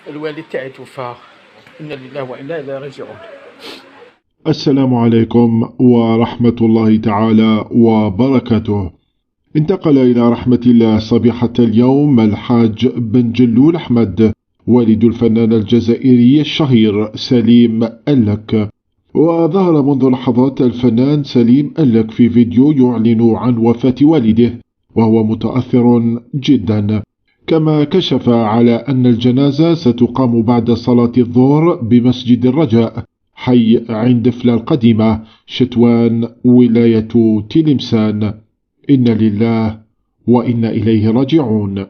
الوالد تاعي توفى. إنا لله وإنا إليه راجعون. السلام عليكم ورحمة الله تعالى وبركاته. انتقل إلى رحمة الله صبيحة اليوم الحاج بن جلول أحمد، والد الفنان الجزائري الشهير سليم ألك. وظهر منذ لحظات الفنان سليم ألك في فيديو يعلن عن وفاة والده، وهو متأثر جدا. كما كشف على أن الجنازة ستقام بعد صلاة الظهر بمسجد الرجاء، حي عند فلا القديمة، شتوان، ولاية تلمسان. إن لله وإنا إليه راجعون.